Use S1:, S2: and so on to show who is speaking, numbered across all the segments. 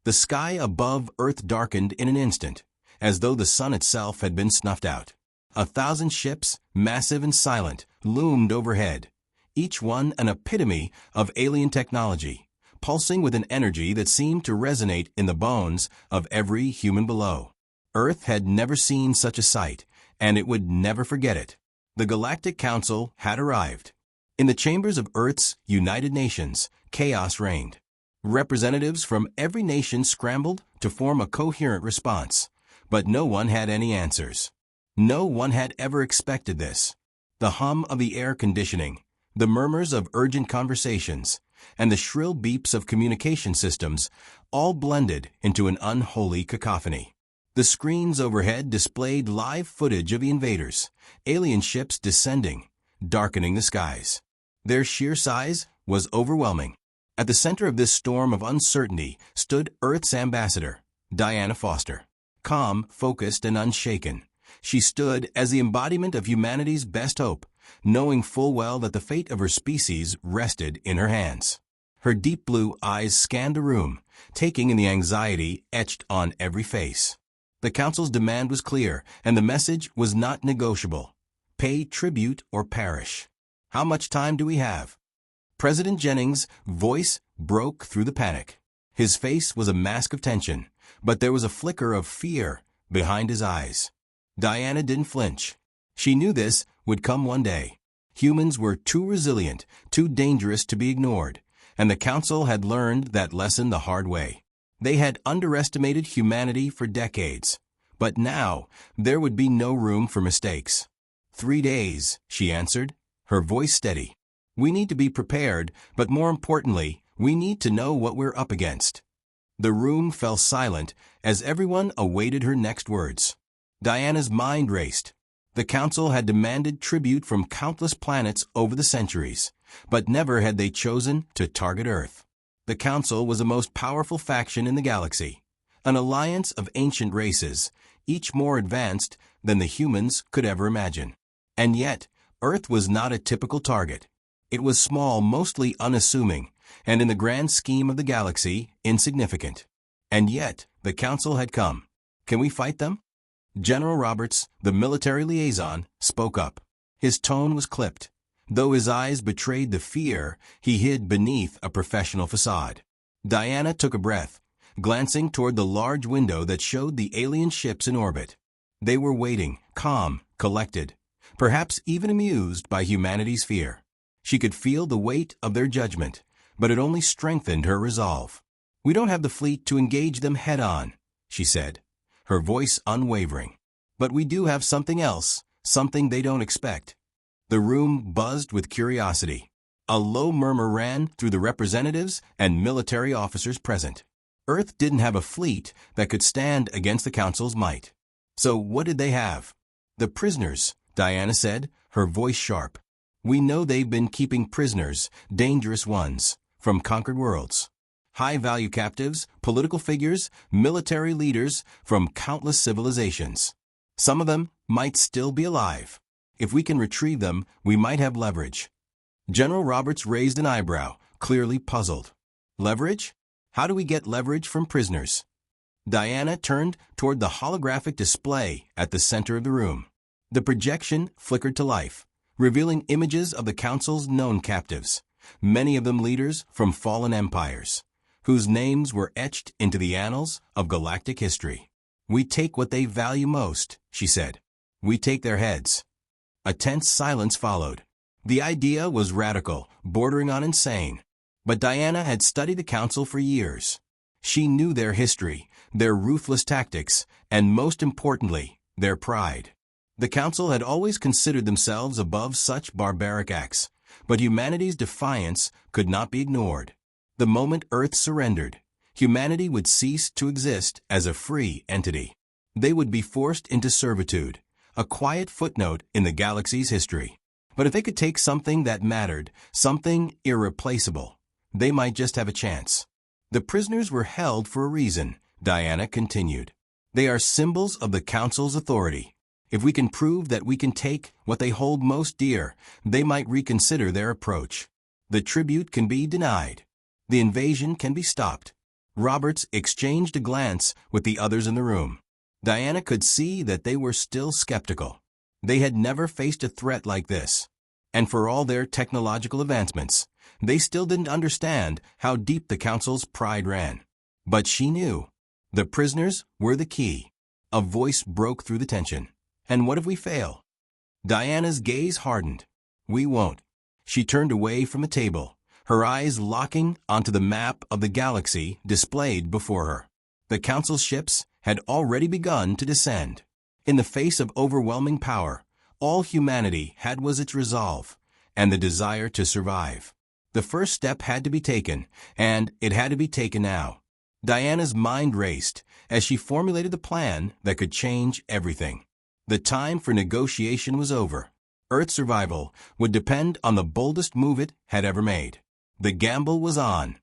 S1: The sky above Earth darkened in an instant, as though the sun itself had been snuffed out. 1,000 ships, massive and silent, loomed overhead, each one an epitome of alien technology, pulsing with an energy that seemed to resonate in the bones of every human below. Earth had never seen such a sight, and it would never forget it. The Galactic Council had arrived. In the chambers of Earth's United Nations, chaos reigned. Representatives from every nation scrambled to form a coherent response, but no one had any answers. No one had ever expected this. The hum of the air conditioning, the murmurs of urgent conversations, and the shrill beeps of communication systems all blended into an unholy cacophony. The screens overhead displayed live footage of the invaders, alien ships descending, darkening the skies. Their sheer size was overwhelming. At the center of this storm of uncertainty stood Earth's ambassador, Diana Foster. Calm, focused, and unshaken, she stood as the embodiment of humanity's best hope, knowing full well that the fate of her species rested in her hands. Her deep blue eyes scanned the room, taking in the anxiety etched on every face. The Council's demand was clear, and the message was not negotiable. Pay tribute or perish. How much time do we have? President Jennings' voice broke through the panic. His face was a mask of tension, but there was a flicker of fear behind his eyes. Diana didn't flinch. She knew this would come one day. Humans were too resilient, too dangerous to be ignored, and the Council had learned that lesson the hard way. They had underestimated humanity for decades, but now there would be no room for mistakes. 3 days, she answered, her voice steady. We need to be prepared, but more importantly, we need to know what we're up against. The room fell silent as everyone awaited her next words. Diana's mind raced. The Council had demanded tribute from countless planets over the centuries, but never had they chosen to target Earth. The Council was the most powerful faction in the galaxy, an alliance of ancient races, each more advanced than the humans could ever imagine. And yet, Earth was not a typical target. It was small, mostly unassuming, and in the grand scheme of the galaxy, insignificant. And yet, the Council had come. Can we fight them? General Roberts, the military liaison, spoke up. His tone was clipped. Though his eyes betrayed the fear he hid beneath a professional facade. Diana took a breath, glancing toward the large window that showed the alien ships in orbit. They were waiting, calm, collected, perhaps even amused by humanity's fear. She could feel the weight of their judgment, but it only strengthened her resolve. We don't have the fleet to engage them head-on, she said, her voice unwavering. But we do have something else, something they don't expect. The room buzzed with curiosity. A low murmur ran through the representatives and military officers present. Earth didn't have a fleet that could stand against the Council's might. So what did they have? The prisoners, Diana said, her voice sharp. We know they've been keeping prisoners, dangerous ones, from conquered worlds. High-value captives, political figures, military leaders from countless civilizations. Some of them might still be alive. If we can retrieve them, we might have leverage. General Roberts raised an eyebrow, clearly puzzled. Leverage? How do we get leverage from prisoners? Diana turned toward the holographic display at the center of the room. The projection flickered to life, revealing images of the Council's known captives, many of them leaders from fallen empires, whose names were etched into the annals of galactic history. We take what they value most, she said. We take their heads. A tense silence followed. The idea was radical, bordering on insane. But Diana had studied the Council for years. She knew their history, their ruthless tactics, and most importantly, their pride. The Council had always considered themselves above such barbaric acts, but humanity's defiance could not be ignored. The moment Earth surrendered, humanity would cease to exist as a free entity. They would be forced into servitude, a quiet footnote in the galaxy's history. But if they could take something that mattered, something irreplaceable, they might just have a chance. The prisoners were held for a reason, Diana continued. They are symbols of the Council's authority. If we can prove that we can take what they hold most dear, they might reconsider their approach. The tribute can be denied. The invasion can be stopped. Roberts exchanged a glance with the others in the room. Diana could see that they were still skeptical. They had never faced a threat like this. And for all their technological advancements, they still didn't understand how deep the Council's pride ran. But she knew. The prisoners were the key. A voice broke through the tension. And what if we fail? Diana's gaze hardened. We won't. She turned away from the table, her eyes locking onto the map of the galaxy displayed before her. The Council's ships had already begun to descend. In the face of overwhelming power, all humanity had was its resolve and the desire to survive. The first step had to be taken, and it had to be taken now. Diana's mind raced as she formulated the plan that could change everything. The time for negotiation was over. Earth's survival would depend on the boldest move it had ever made. The gamble was on.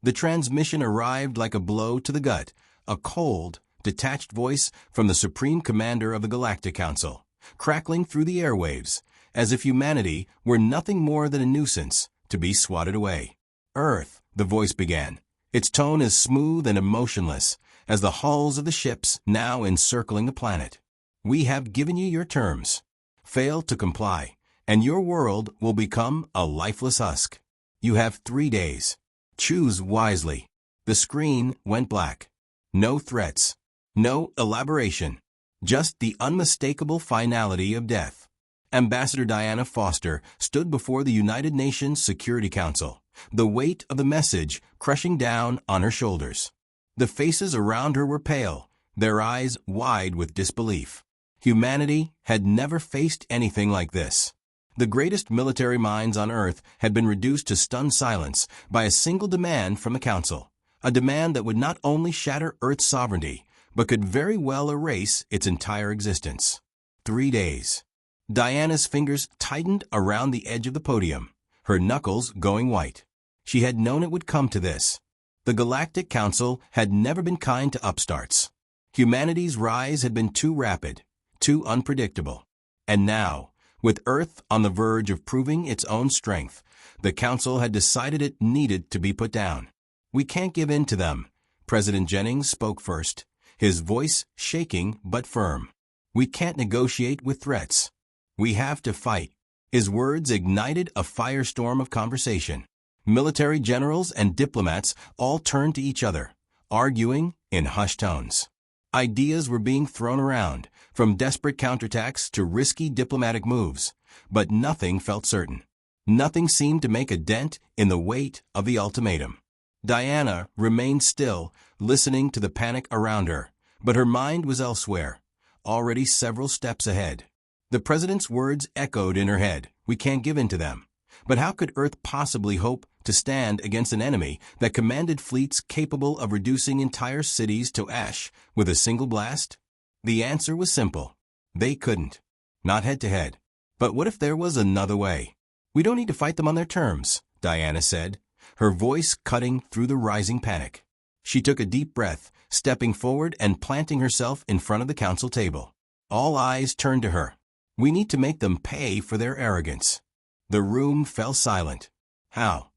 S1: The transmission arrived like a blow to the gut, a cold, detached voice from the Supreme Commander of the Galactic Council, crackling through the airwaves, as if humanity were nothing more than a nuisance to be swatted away. Earth, the voice began, its tone as smooth and emotionless as the hulls of the ships now encircling the planet. We have given you your terms. Fail to comply, and your world will become a lifeless husk. You have 3 days. Choose wisely. The screen went black. No threats. No elaboration. Just the unmistakable finality of death. Ambassador Diana Foster stood before the United Nations Security Council, the weight of the message crushing down on her shoulders. The faces around her were pale, their eyes wide with disbelief. Humanity had never faced anything like this. The greatest military minds on Earth had been reduced to stunned silence by a single demand from the Council, a demand that would not only shatter Earth's sovereignty, but could very well erase its entire existence. 3 days. Diana's fingers tightened around the edge of the podium, her knuckles going white. She had known it would come to this. The Galactic Council had never been kind to upstarts. Humanity's rise had been too rapid, too unpredictable. And now, with Earth on the verge of proving its own strength, the Council had decided it needed to be put down. We can't give in to them. President Jennings spoke first, his voice shaking but firm. We can't negotiate with threats. We have to fight. His words ignited a firestorm of conversation. Military generals and diplomats all turned to each other, arguing in hushed tones. Ideas were being thrown around, from desperate counterattacks to risky diplomatic moves, but nothing felt certain. Nothing seemed to make a dent in the weight of the ultimatum. Diana remained still, listening to the panic around her, but her mind was elsewhere, already several steps ahead. The president's words echoed in her head. We can't give in to them. But how could Earth possibly hope to stand against an enemy that commanded fleets capable of reducing entire cities to ash with a single blast? The answer was simple. They couldn't. Not head to head. But what if there was another way? We don't need to fight them on their terms, Diana said, her voice cutting through the rising panic. She took a deep breath, stepping forward and planting herself in front of the council table. All eyes turned to her. We need to make them pay for their arrogance. The room fell silent. How?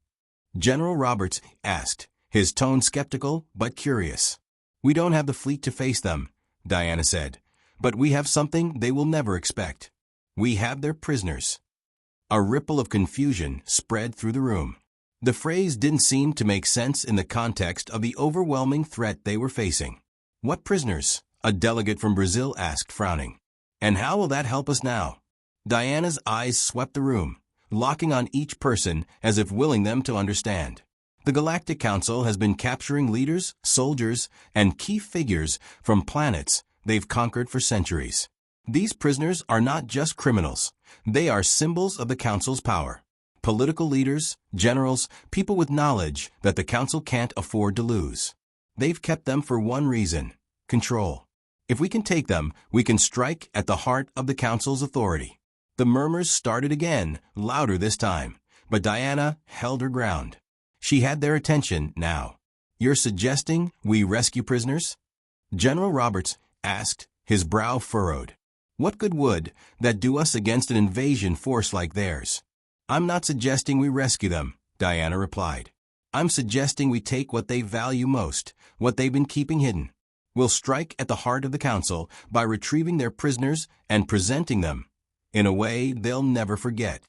S1: General Roberts asked, his tone skeptical but curious. We don't have the fleet to face them, Diana said, but we have something they will never expect. We have their prisoners. A ripple of confusion spread through the room. The phrase didn't seem to make sense in the context of the overwhelming threat they were facing. What prisoners? A delegate from Brazil asked, frowning. And how will that help us now? Diana's eyes swept the room, locking on each person as if willing them to understand. The Galactic Council has been capturing leaders, soldiers, and key figures from planets they've conquered for centuries. These prisoners are not just criminals. They are symbols of the Council's power. Political leaders, generals, people with knowledge that the Council can't afford to lose. They've kept them for one reason: control. If we can take them, we can strike at the heart of the Council's authority. The murmurs started again, louder this time, but Diana held her ground. She had their attention now. You're suggesting we rescue prisoners? General Roberts asked, his brow furrowed. What good would that do us against an invasion force like theirs? I'm not suggesting we rescue them, Diana replied. I'm suggesting we take what they value most, what they've been keeping hidden. We'll strike at the heart of the council by retrieving their prisoners and presenting them in a way they'll never forget.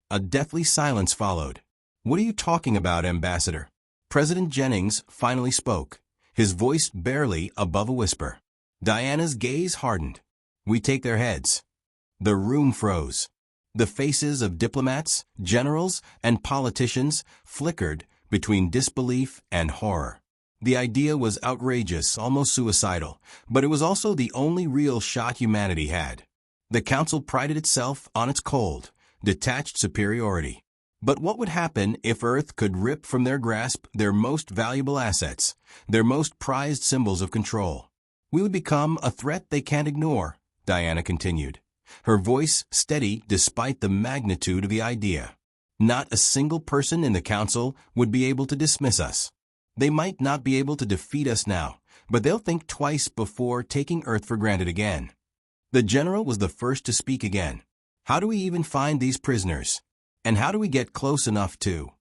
S1: A deathly silence followed. What are you talking about, Ambassador? President Jennings finally spoke, his voice barely above a whisper. Diana's gaze hardened. We take their heads. The room froze. The faces of diplomats, generals, and politicians flickered between disbelief and horror. The idea was outrageous, almost suicidal, but it was also the only real shot humanity had. The council prided itself on its cold, detached superiority. But what would happen if Earth could rip from their grasp their most valuable assets, their most prized symbols of control? We would become a threat they can't ignore, Diana continued, her voice steady despite the magnitude of the idea. Not a single person in the council would be able to dismiss us. They might not be able to defeat us now, but they'll think twice before taking Earth for granted again. The general was the first to speak again. How do we even find these prisoners? And how do we get close enough to?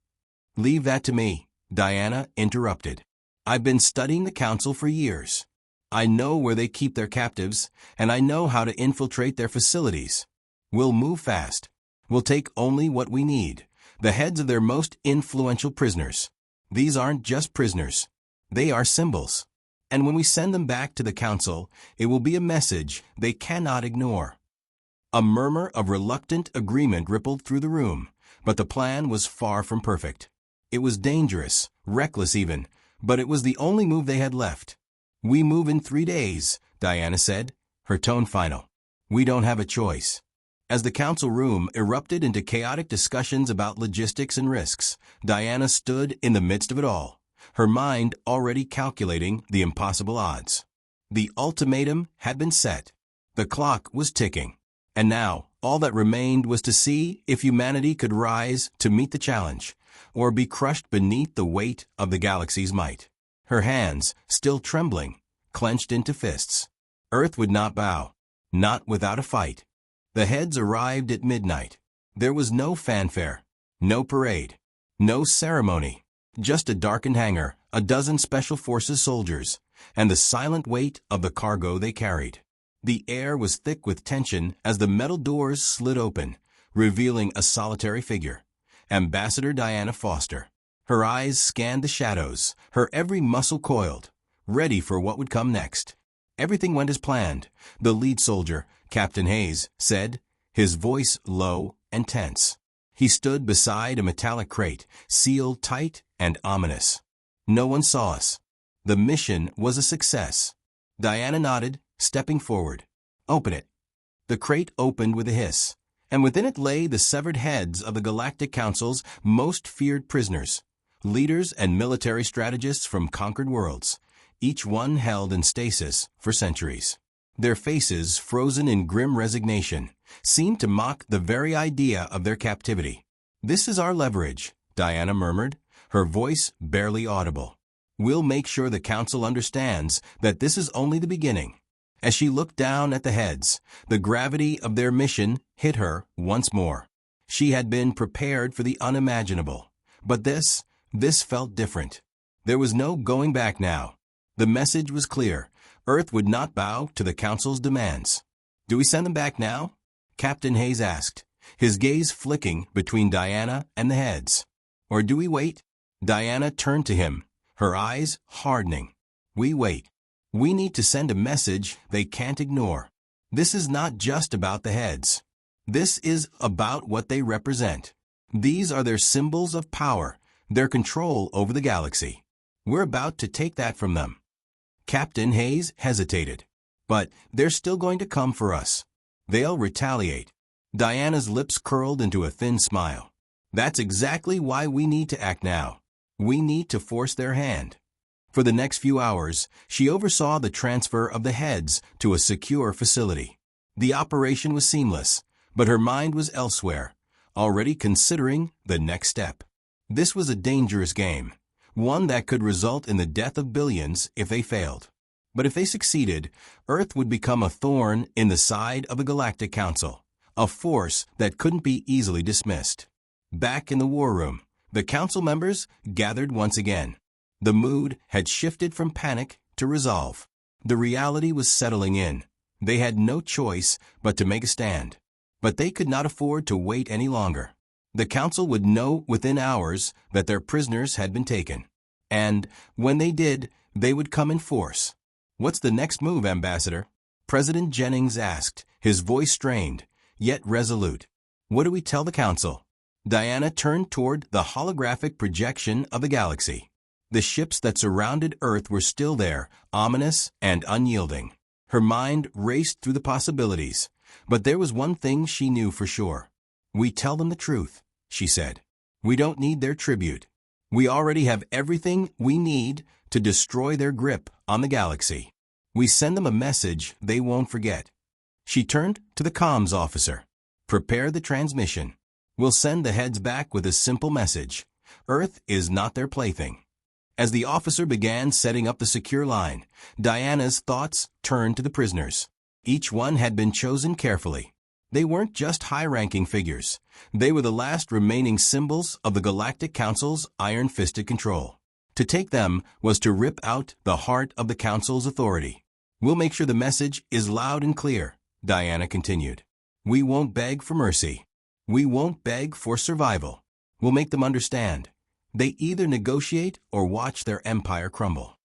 S1: Leave that to me, Diana interrupted. I've been studying the council for years. I know where they keep their captives, and I know how to infiltrate their facilities. We'll move fast. We'll take only what we need, the heads of their most influential prisoners. These aren't just prisoners. They are symbols. And when we send them back to the council, it will be a message they cannot ignore. A murmur of reluctant agreement rippled through the room, but the plan was far from perfect. It was dangerous, reckless even, but it was the only move they had left. We move in 3 days, Diana said, her tone final. We don't have a choice. As the council room erupted into chaotic discussions about logistics and risks, Diana stood in the midst of it all, her mind already calculating the impossible odds. The ultimatum had been set. The clock was ticking. And now, all that remained was to see if humanity could rise to meet the challenge, or be crushed beneath the weight of the galaxy's might. Her hands, still trembling, clenched into fists. Earth would not bow, not without a fight. The heads arrived at midnight. There was no fanfare, no parade, no ceremony, just a darkened hangar, a dozen special forces soldiers, and the silent weight of the cargo they carried. The air was thick with tension as the metal doors slid open, revealing a solitary figure, Ambassador Diana Foster. Her eyes scanned the shadows, her every muscle coiled, ready for what would come next. Everything went as planned, the lead soldier, Captain Hayes, said, his voice low and tense. He stood beside a metallic crate, sealed tight and ominous. No one saw us. The mission was a success. Diana nodded, stepping forward. Open it. The crate opened with a hiss, and within it lay the severed heads of the Galactic Council's most feared prisoners, leaders and military strategists from conquered worlds, each one held in stasis for centuries. Their faces, frozen in grim resignation, seemed to mock the very idea of their captivity. This is our leverage, Diana murmured, her voice barely audible. We'll make sure the Council understands that this is only the beginning. As she looked down at the heads, the gravity of their mission hit her once more. She had been prepared for the unimaginable, but this felt different. There was no going back now. The message was clear. Earth would not bow to the Council's demands. Do we send them back now? Captain Hayes asked, his gaze flicking between Diana and the heads. Or do we wait? Diana turned to him, her eyes hardening. We wait. We need to send a message they can't ignore. This is not just about the heads. This is about what they represent. These are their symbols of power, their control over the galaxy. We're about to take that from them. Captain Hayes hesitated. But they're still going to come for us. They'll retaliate. Diana's lips curled into a thin smile. That's exactly why we need to act now. We need to force their hand. For the next few hours, she oversaw the transfer of the heads to a secure facility. The operation was seamless, but her mind was elsewhere, already considering the next step. This was a dangerous game, one that could result in the death of billions if they failed. But if they succeeded, Earth would become a thorn in the side of the Galactic Council, a force that couldn't be easily dismissed. Back in the war room, The council members gathered once again. The mood had shifted from panic to resolve. The reality was settling in. They had no choice but to make a stand. But they could not afford to wait any longer. The council would know within hours that their prisoners had been taken. And when they did, they would come in force. "What's the next move, Ambassador?" President Jennings asked, his voice strained, yet resolute. "What do we tell the council?" Diana turned toward the holographic projection of the galaxy. The ships that surrounded Earth were still there, ominous and unyielding. Her mind raced through the possibilities, but there was one thing she knew for sure. "We tell them the truth," she said. "We don't need their tribute. We already have everything we need to destroy their grip on the galaxy. We send them a message they won't forget." She turned to the comms officer. "Prepare the transmission. We'll send the heads back with a simple message. Earth is not their plaything." As the officer began setting up the secure line, Diana's thoughts turned to the prisoners. Each one had been chosen carefully. They weren't just high-ranking figures. They were the last remaining symbols of the Galactic Council's iron-fisted control. To take them was to rip out the heart of the Council's authority. "We'll make sure the message is loud and clear," Diana continued. "We won't beg for mercy. We won't beg for survival. We'll make them understand. They either negotiate or watch their empire crumble."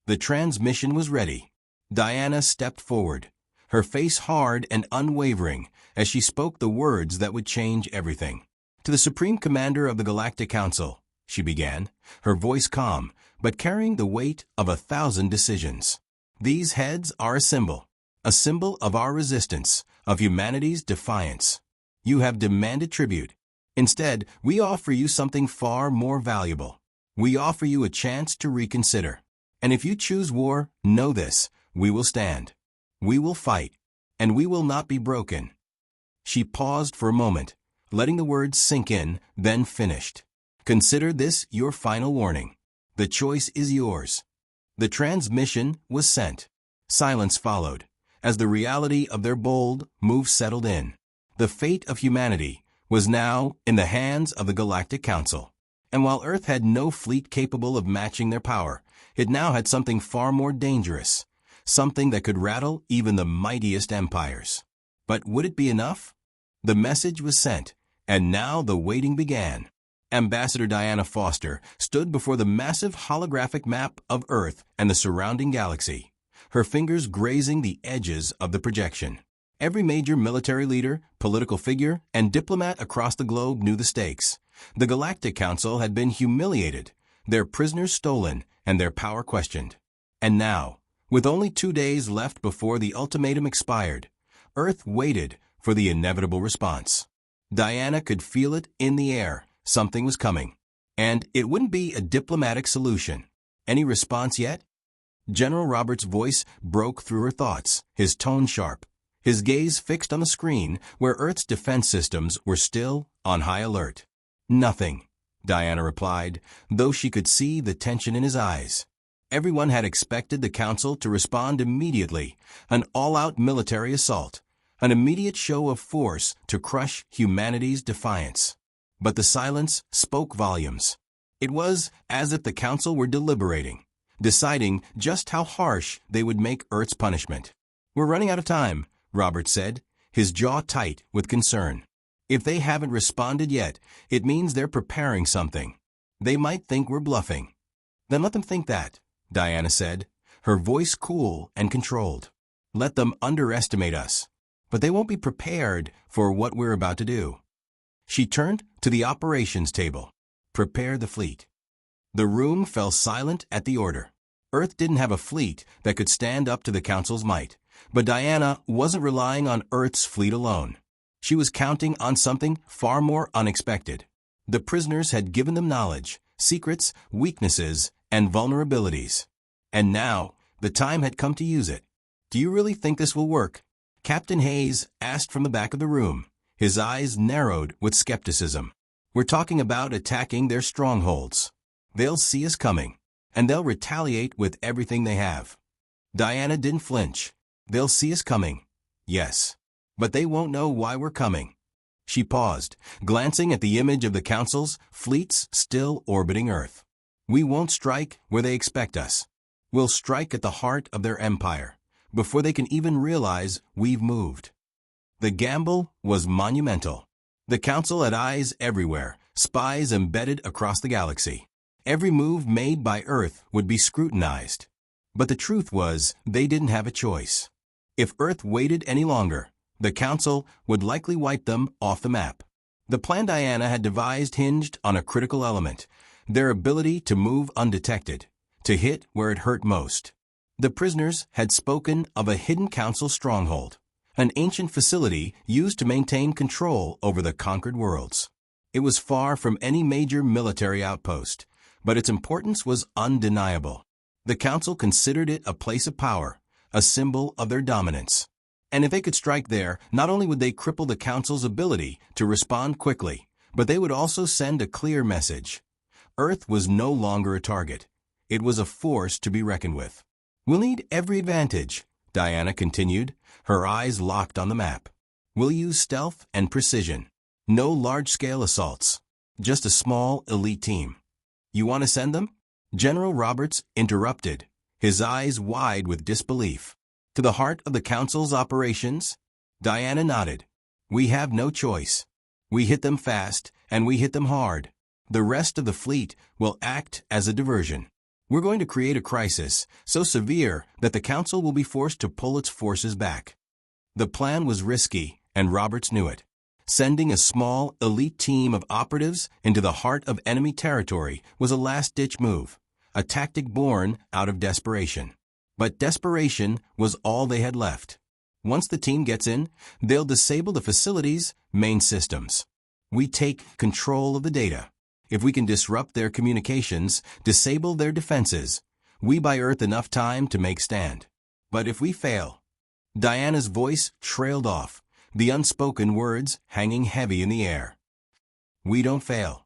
S1: The transmission was ready. Diana stepped forward, her face hard and unwavering as she spoke the words that would change everything. "To the Supreme Commander of the Galactic Council," she began, her voice calm, but carrying the weight of 1,000 decisions. "These heads are a symbol of our resistance, of humanity's defiance. You have demanded tribute. Instead, we offer you something far more valuable. We offer you a chance to reconsider. And if you choose war, know this: we will stand. We will fight. And we will not be broken." She paused for a moment, letting the words sink in, then finished. "Consider this your final warning. The choice is yours." The transmission was sent. Silence followed, as the reality of their bold move settled in. The fate of humanity was now in the hands of the Galactic Council. And while Earth had no fleet capable of matching their power, it now had something far more dangerous, something that could rattle even the mightiest empires. But would it be enough? The message was sent, and now the waiting began. Ambassador Diana Foster stood before the massive holographic map of Earth and the surrounding galaxy, her fingers grazing the edges of the projection. Every major military leader, political figure, and diplomat across the globe knew the stakes. The Galactic Council had been humiliated, their prisoners stolen, and their power questioned. And now, with only 2 days left before the ultimatum expired, Earth waited for the inevitable response. Diana could feel it in the air. Something was coming. And it wouldn't be a diplomatic solution. "Any response yet?" General Roberts' voice broke through her thoughts, his tone sharp, his gaze fixed on the screen where Earth's defense systems were still on high alert. "Nothing," Diana replied, though she could see the tension in his eyes. Everyone had expected the Council to respond immediately, an all-out military assault, an immediate show of force to crush humanity's defiance. But the silence spoke volumes. It was as if the Council were deliberating, deciding just how harsh they would make Earth's punishment. "We're running out of time," Roberts said, his jaw tight with concern. "If they haven't responded yet, it means they're preparing something. They might think we're bluffing." "Then let them think that," Diana said, her voice cool and controlled. "Let them underestimate us. But they won't be prepared for what we're about to do." She turned to the operations table. "Prepare the fleet." The room fell silent at the order. Earth didn't have a fleet that could stand up to the Council's might, but Diana wasn't relying on Earth's fleet alone. She was counting on something far more unexpected. The prisoners had given them knowledge, secrets, weaknesses, and vulnerabilities. And now, the time had come to use it. "Do you really think this will work?" Captain Hayes asked from the back of the room, his eyes narrowed with skepticism. "We're talking about attacking their strongholds. They'll see us coming, and they'll retaliate with everything they have." Diana didn't flinch. "They'll see us coming. Yes. But they won't know why we're coming." She paused, glancing at the image of the Council's fleets still orbiting Earth. We won't strike where they expect us. We'll strike at the heart of their empire, before they can even realize we've moved. The gamble was monumental. The Council had eyes everywhere, spies embedded across the galaxy. Every move made by Earth would be scrutinized. But the truth was, they didn't have a choice. If Earth waited any longer, the Council would likely wipe them off the map. The plan Diana had devised hinged on a critical element, their ability to move undetected, to hit where it hurt most. The prisoners had spoken of a hidden Council stronghold, an ancient facility used to maintain control over the conquered worlds. It was far from any major military outpost, but its importance was undeniable. The Council considered it a place of power, a symbol of their dominance. And if they could strike there, not only would they cripple the Council's ability to respond quickly, but they would also send a clear message. Earth was no longer a target. It was a force to be reckoned with. We'll need every advantage, Diana continued, her eyes locked on the map. We'll use stealth and precision. No large-scale assaults. Just a small, elite team. You want to send them? General Roberts interrupted, his eyes wide with disbelief. To the heart of the Council's operations? Diana nodded. We have no choice. We hit them fast, and we hit them hard. The rest of the fleet will act as a diversion. We're going to create a crisis so severe that the Council will be forced to pull its forces back. The plan was risky, and Roberts knew it. Sending a small, elite team of operatives into the heart of enemy territory was a last-ditch move, a tactic born out of desperation. But desperation was all they had left. Once the team gets in, they'll disable the facility's main systems. We take control of the data. If we can disrupt their communications, disable their defenses, we buy Earth enough time to make stand. But if we fail... Diana's voice trailed off, the unspoken words hanging heavy in the air. We don't fail.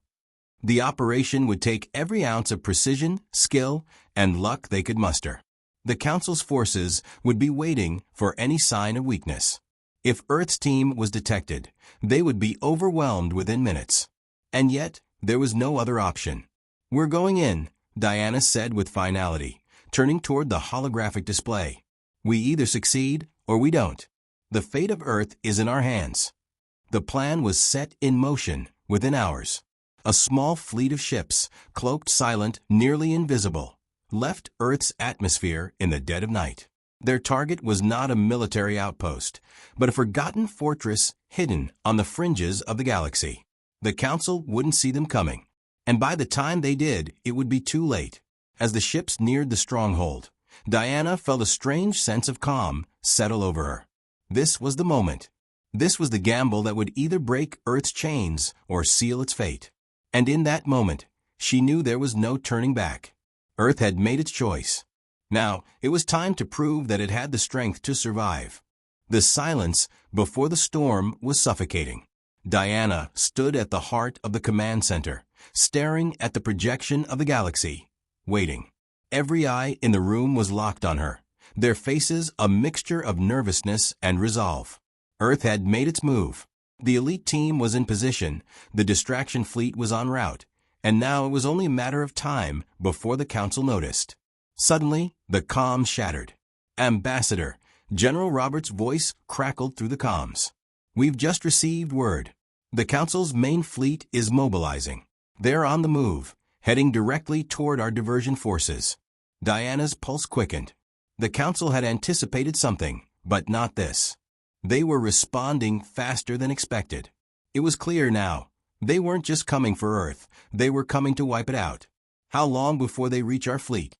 S1: The operation would take every ounce of precision, skill, and luck they could muster. The Council's forces would be waiting for any sign of weakness. If Earth's team was detected, they would be overwhelmed within minutes. And yet, there was no other option. We're going in, Diana said with finality, turning toward the holographic display. We either succeed or we don't. The fate of Earth is in our hands. The plan was set in motion within hours. A small fleet of ships, cloaked silent, nearly invisible, left Earth's atmosphere in the dead of night. Their target was not a military outpost, but a forgotten fortress hidden on the fringes of the galaxy. The Council wouldn't see them coming, and by the time they did, it would be too late. As the ships neared the stronghold, Diana felt a strange sense of calm settle over her. This was the moment. This was the gamble that would either break Earth's chains or seal its fate. And in that moment, she knew there was no turning back. Earth had made its choice. Now, it was time to prove that it had the strength to survive. The silence before the storm was suffocating. Diana stood at the heart of the command center, staring at the projection of the galaxy, waiting. Every eye in the room was locked on her, their faces a mixture of nervousness and resolve. Earth had made its move. The elite team was in position, the distraction fleet was en route, and now it was only a matter of time before the Council noticed. Suddenly, the calm shattered. Ambassador, General Roberts' voice crackled through the comms. We've just received word. The Council's main fleet is mobilizing. They're on the move, heading directly toward our diversion forces. Diana's pulse quickened. The Council had anticipated something, but not this. They were responding faster than expected. It was clear now. They weren't just coming for Earth. They were coming to wipe it out. How long before they reach our fleet?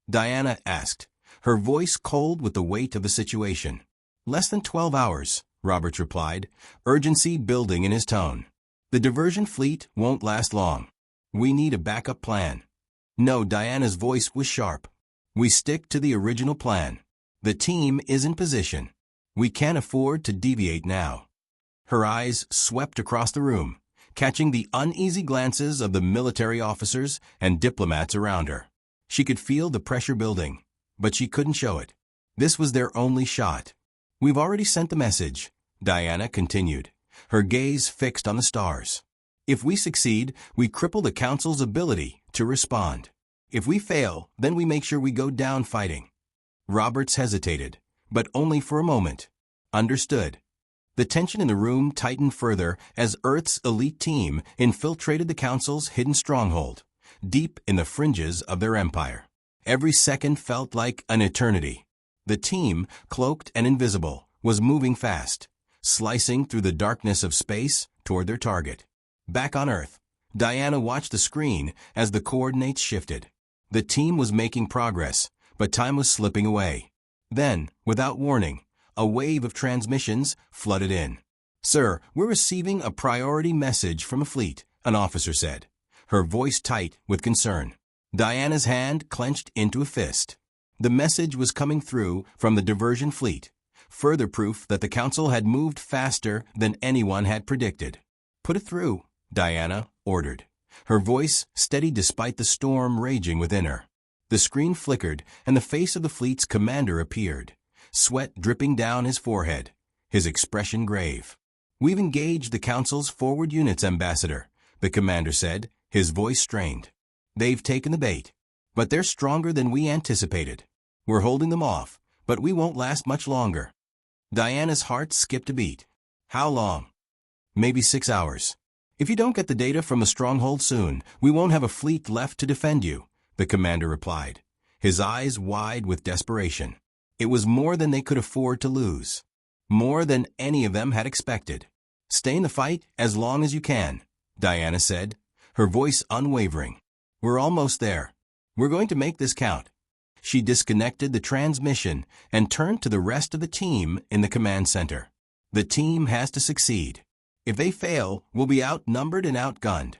S1: Diana asked, her voice cold with the weight of the situation. Less than 12 hours, Roberts replied, urgency building in his tone. The diversion fleet won't last long. We need a backup plan. No, Diana's voice was sharp. We stick to the original plan. The team is in position. We can't afford to deviate now. Her eyes swept across the room, catching the uneasy glances of the military officers and diplomats around her. She could feel the pressure building, but she couldn't show it. This was their only shot. We've already sent the message, Diana continued, her gaze fixed on the stars. If we succeed, we cripple the Council's ability to respond. If we fail, then we make sure we go down fighting. Roberts hesitated, but only for a moment. Understood. The tension in the room tightened further as Earth's elite team infiltrated the Council's hidden stronghold, deep in the fringes of their empire. Every second felt like an eternity. The team, cloaked and invisible, was moving fast, slicing through the darkness of space toward their target. Back on Earth, Diana watched the screen as the coordinates shifted. The team was making progress, but time was slipping away. Then, without warning, a wave of transmissions flooded in. "Sir, we're receiving a priority message from a fleet," an officer said, her voice tight with concern. Diana's hand clenched into a fist. The message was coming through from the diversion fleet, further proof that the Council had moved faster than anyone had predicted. "Put it through," Diana ordered, her voice steady despite the storm raging within her. The screen flickered, and the face of the fleet's commander appeared, sweat dripping down his forehead, his expression grave. "We've engaged the Council's forward units, Ambassador," the commander said, his voice strained. "They've taken the bait, but they're stronger than we anticipated. We're holding them off, but we won't last much longer." Diana's heart skipped a beat. "How long?" "Maybe 6 hours. If you don't get the data from the stronghold soon, we won't have a fleet left to defend you," the commander replied, his eyes wide with desperation. It was more than they could afford to lose. More than any of them had expected. "Stay in the fight as long as you can," Diana said, her voice unwavering. "We're almost there. We're going to make this count." She disconnected the transmission and turned to the rest of the team in the command center. "The team has to succeed. If they fail, we'll be outnumbered and outgunned."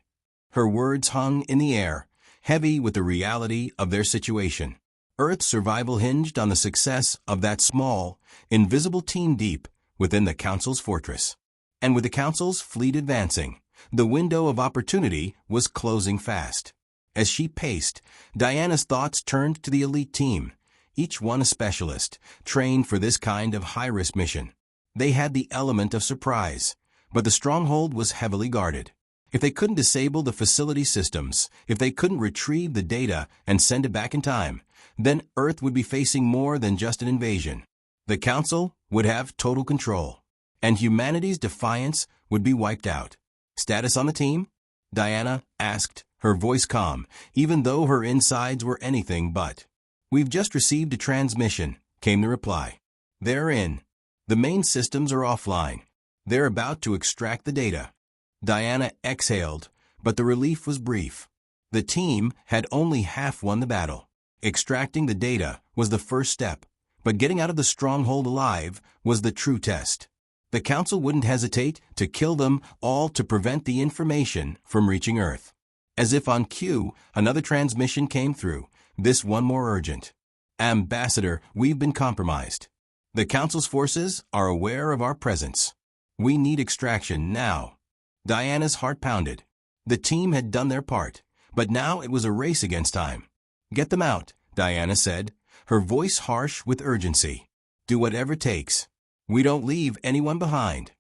S1: Her words hung in the air, heavy with the reality of their situation. Earth's survival hinged on the success of that small, invisible team deep within the Council's fortress. And with the Council's fleet advancing, the window of opportunity was closing fast. As she paced, Diana's thoughts turned to the elite team, each one a specialist, trained for this kind of high-risk mission. They had the element of surprise, but the stronghold was heavily guarded. If they couldn't disable the facility systems, if they couldn't retrieve the data and send it back in time, then Earth would be facing more than just an invasion. The Council would have total control, and humanity's defiance would be wiped out. "Status on the team?" Diana asked, her voice calm, even though her insides were anything but. "We've just received a transmission," came the reply. "They're in. The main systems are offline. They're about to extract the data." Diana exhaled, but the relief was brief. The team had only half won the battle. Extracting the data was the first step, but getting out of the stronghold alive was the true test. The Council wouldn't hesitate to kill them all to prevent the information from reaching Earth. As if on cue, another transmission came through, this one more urgent. "Ambassador, we've been compromised. The Council's forces are aware of our presence. We need extraction now." Diana's heart pounded. The team had done their part, but now it was a race against time. "Get them out," Diana said, her voice harsh with urgency. "Do whatever it takes. We don't leave anyone behind."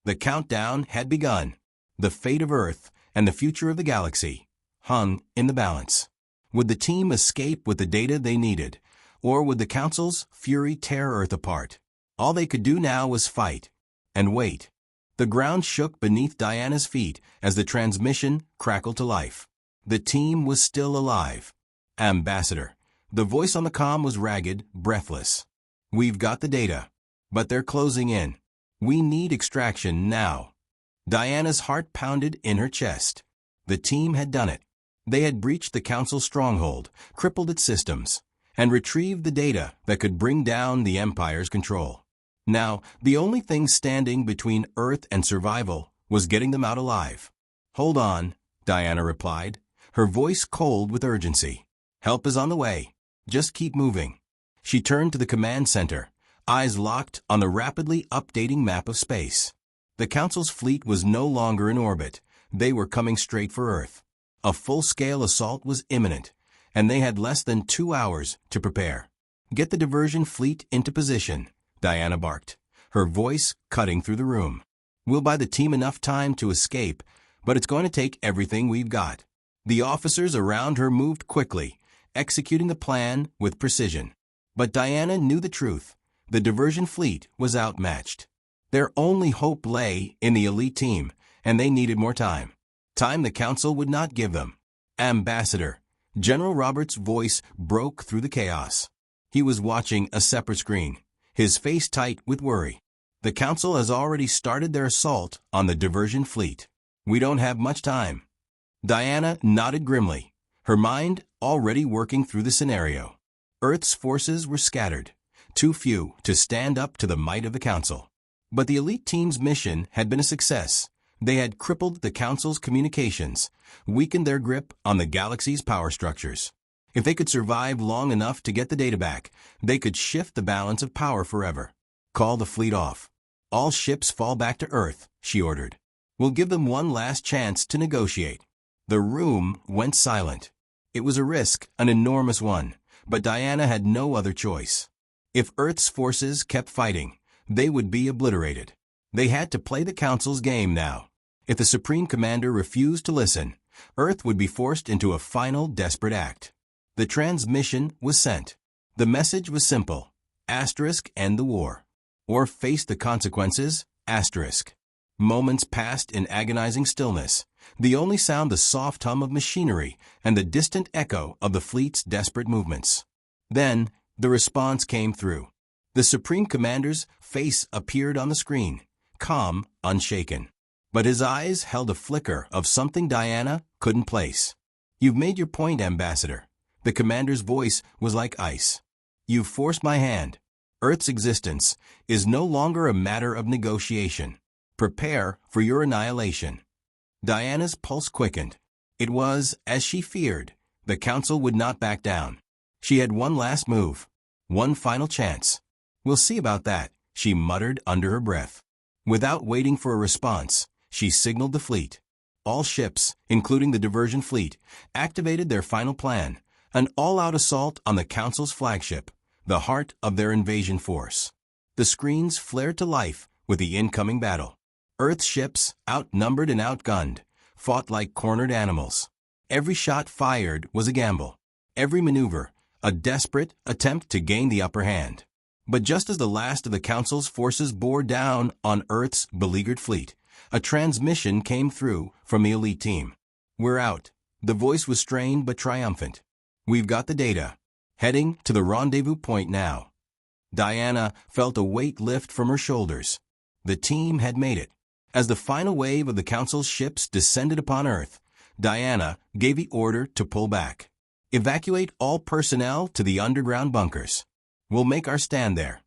S1: The countdown had begun. The fate of Earth and the future of the galaxy hung in the balance. Would the team escape with the data they needed, or would the Council's fury tear Earth apart? All they could do now was fight and wait. The ground shook beneath Diana's feet as the transmission crackled to life. The team was still alive. "Ambassador." The voice on the comm was ragged, breathless. "We've got the data, but they're closing in. We need extraction now." Diana's heart pounded in her chest. The team had done it. They had breached the Council's stronghold, crippled its systems, and retrieved the data that could bring down the Empire's control. Now, the only thing standing between Earth and survival was getting them out alive. "Hold on," Diana replied, her voice cold with urgency. "Help is on the way. Just keep moving." She turned to the command center, eyes locked on the rapidly updating map of space. The Council's fleet was no longer in orbit. They were coming straight for Earth. A full-scale assault was imminent, and they had less than 2 hours to prepare. "Get the diversion fleet into position," Diana barked, her voice cutting through the room. We'll buy the team enough time to escape, but it's going to take everything we've got." The officers around her moved quickly, executing the plan with precision. But Diana knew the truth. The diversion fleet was outmatched. Their only hope lay in the elite team, and they needed more time. Time the Council would not give them. "Ambassador," General Roberts' voice broke through the chaos. He was watching a separate screen, his face tight with worry. "The Council has already started their assault on the diversion fleet. We don't have much time." Diana nodded grimly, her mind already working through the scenario. Earth's forces were scattered, too few to stand up to the might of the Council. But the elite team's mission had been a success. They had crippled the Council's communications, weakened their grip on the galaxy's power structures. If they could survive long enough to get the data back, they could shift the balance of power forever. "Call the fleet off. All ships fall back to Earth," she ordered. "We'll give them one last chance to negotiate." The room went silent. It was a risk, an enormous one, but Diana had no other choice. If Earth's forces kept fighting, they would be obliterated. They had to play the Council's game now. If the Supreme Commander refused to listen, Earth would be forced into a final desperate act. The transmission was sent. The message was simple: end the war. Or face the consequences, Moments passed in agonizing stillness, the only sound the soft hum of machinery and the distant echo of the fleet's desperate movements. Then, the response came through. The Supreme Commander's face appeared on the screen, calm, unshaken. But his eyes held a flicker of something Diana couldn't place. "You've made your point, Ambassador." The commander's voice was like ice. "You've forced my hand. Earth's existence is no longer a matter of negotiation. Prepare for your annihilation." Diana's pulse quickened. It was, as she feared, the Council would not back down. She had one last move, one final chance. "We'll see about that," she muttered under her breath. Without waiting for a response, she signaled the fleet. All ships, including the diversion fleet, activated their final plan, an all-out assault on the Council's flagship, the heart of their invasion force. The screens flared to life with the incoming battle. Earth's ships, outnumbered and outgunned, fought like cornered animals. Every shot fired was a gamble. Every maneuver, a desperate attempt to gain the upper hand. But just as the last of the Council's forces bore down on Earth's beleaguered fleet, a transmission came through from the elite team. "We're out." The voice was strained but triumphant. "We've got the data. Heading to the rendezvous point now." Diana felt a weight lift from her shoulders. The team had made it. As the final wave of the Council's ships descended upon Earth, Diana gave the order to pull back. "Evacuate all personnel to the underground bunkers. We'll make our stand there."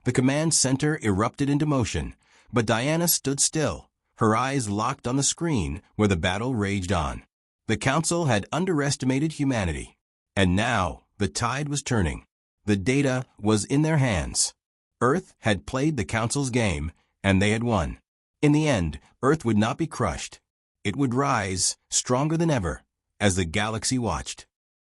S1: The command center erupted into motion, but Diana stood still, her eyes locked on the screen where the battle raged on. The Council had underestimated humanity, and now the tide was turning. The data was in their hands. Earth had played the Council's game, and they had won. In the end, Earth would not be crushed. It would rise, stronger than ever, as the galaxy watched.